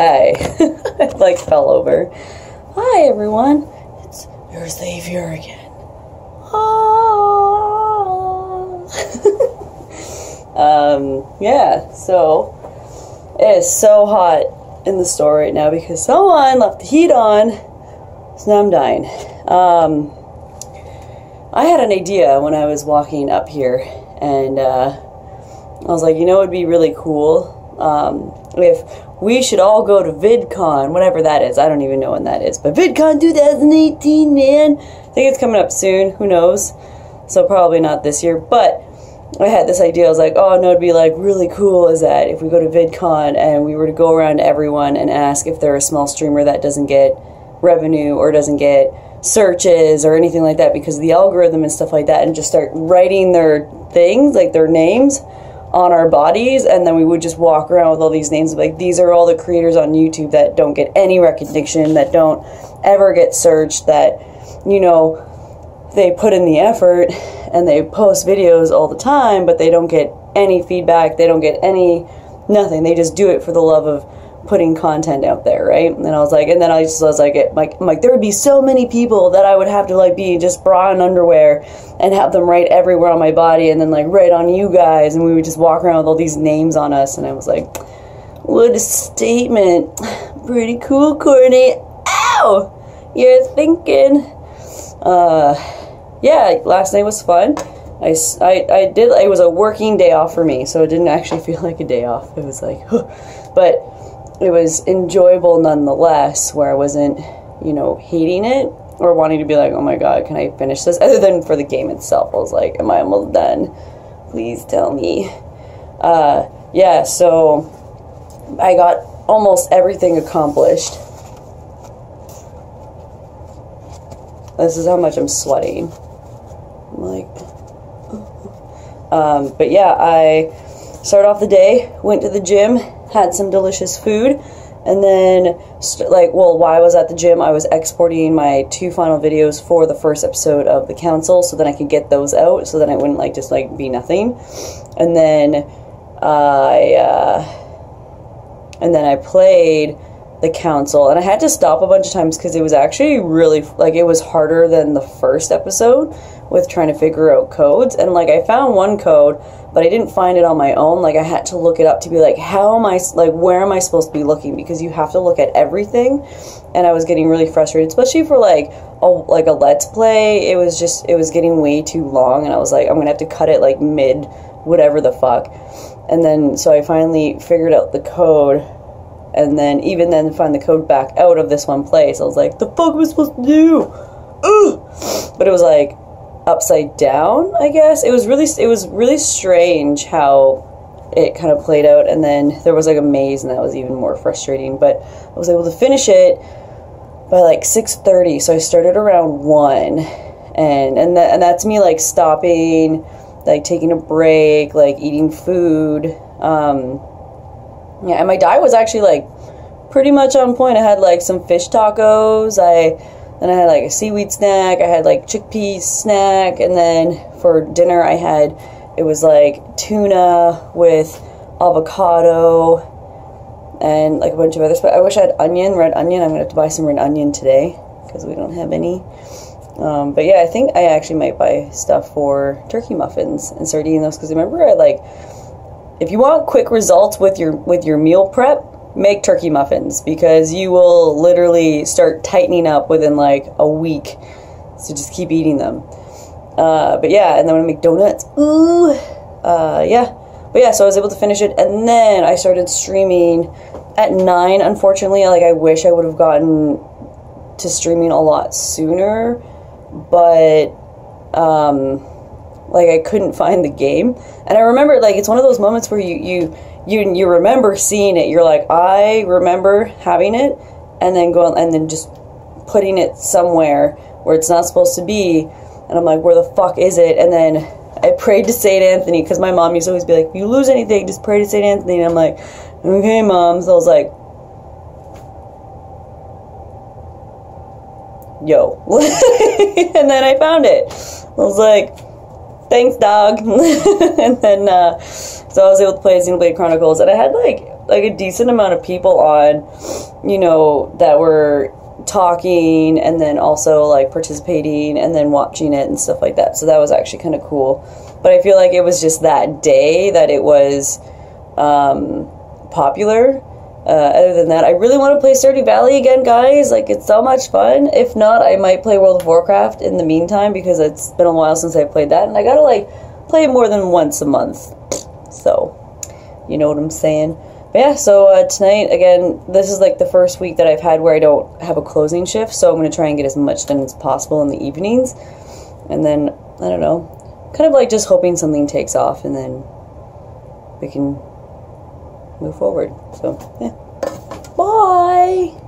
Hi. I like fell over. Hi everyone. It's your savior again. Yeah, so it is so hot in the store right now because someone left the heat on, so now I'm dying. I had an idea when I was walking up here, and I was like, you know, it would be really cool if we should all go to VidCon, whatever that is. I don't even know when that is, but VidCon 2018, man. I think it's coming up soon. Who knows? So probably not this year, but I had this idea. I was like, oh no, it'd be like really cool is that if we go to VidCon and we were to go around to everyone and ask if they're a small streamer that doesn't get revenue or doesn't get searches or anything like that because of the algorithm and stuff like that, and just start writing their things, like their names, on our bodies, and then we would just walk around with all these names, like these are all the creators on YouTube that don't get any recognition, that don't ever get searched, that, you know, they put in the effort and they post videos all the time, but they don't get any feedback, they don't get any nothing, they just do it for the love of putting content out there, right? And I was like, and then I was like, there would be so many people that I would have to like be just bra and underwear and have them write everywhere on my body, and then like write on you guys, and we would just walk around with all these names on us. And I was like, what a statement. Pretty cool, Courtney. Ow! You're thinking. Yeah, last night was fun. I did, it was a working day off for me, so it didn't actually feel like a day off. It was like, but it was enjoyable nonetheless, where I wasn't, you know, hating it or wanting to be like, oh my god, can I finish this? Other than for the game itself, I was like, am I almost done? Please tell me. Yeah, so I got almost everything accomplished. This is how much I'm sweating. I'm like, but yeah, I started off the day, went to the gym, had some delicious food, and then, while I was at the gym, I was exporting my 2 final videos for the first episode of The Council, so then I could get those out, so then it wouldn't, like, just, like, be nothing. And then I played The Council, and I had to stop a bunch of times because it was actually really, like, it was harder than the first episode with trying to figure out codes. And like, I found one code, but I didn't find it on my own. Like, I had to look it up to be like, how am I, like, where am I supposed to be looking? Because you have to look at everything, and I was getting really frustrated, especially for like a let's play. It was getting way too long, and I was like, I'm gonna have to cut it like mid whatever the fuck. And then so I finally figured out the code, and then even then find the code back out of this one place. I was like, the fuck was I supposed to do? Ugh! But it was like upside down, I guess. It was really strange how it kind of played out. And then there was like a maze, and that was even more frustrating, but I was able to finish it by like 6:30, so I started around 1, and that's me like stopping, like taking a break, like eating food. Yeah, and my diet was actually like pretty much on point. I had like some fish tacos, then I had like a seaweed snack, I had like chickpea snack, and then for dinner it was like tuna with avocado and like a bunch of other stuff. I wish I had red onion. I'm gonna have to buy some red onion today because we don't have any. But yeah, I think I actually might buy stuff for turkey muffins and start eating those, because remember, if you want quick results with your meal prep, make turkey muffins, because you will literally start tightening up within like a week. So just keep eating them. But yeah, and then I'm gonna make donuts. Ooh, yeah. But yeah, so I was able to finish it, and then I started streaming at 9. Unfortunately, like, I wish I would have gotten to streaming a lot sooner, but like, I couldn't find the game. And I remember, like, it's one of those moments where you remember seeing it. You're like, I remember having it, and then going and then just putting it somewhere where it's not supposed to be, and I'm like, where the fuck is it? And then I prayed to St. Anthony, because my mom used to always be like, if you lose anything, just pray to St. Anthony. And I'm like, okay, Mom. So I was like, yo. And then I found it. I was like, thanks, dog. And then, so I was able to play Xenoblade Chronicles, and I had, like, like a decent amount of people on, you know, that were talking and then also like participating and then watching it and stuff like that. So that was actually kind of cool. But I feel like it was just that day that it was popular. Other than that, I really want to play Stardew Valley again, guys. Like, it's so much fun. If not, I might play World of Warcraft in the meantime, because it's been a while since I played that, and I gotta, like, play it more than once a month. So, you know what I'm saying? But yeah, so tonight, again, this is, like, the first week that I've had where I don't have a closing shift, so I'm gonna try and get as much done as possible in the evenings. And then, I don't know, kind of, like, just hoping something takes off, and then we can move forward. So, yeah. Bye!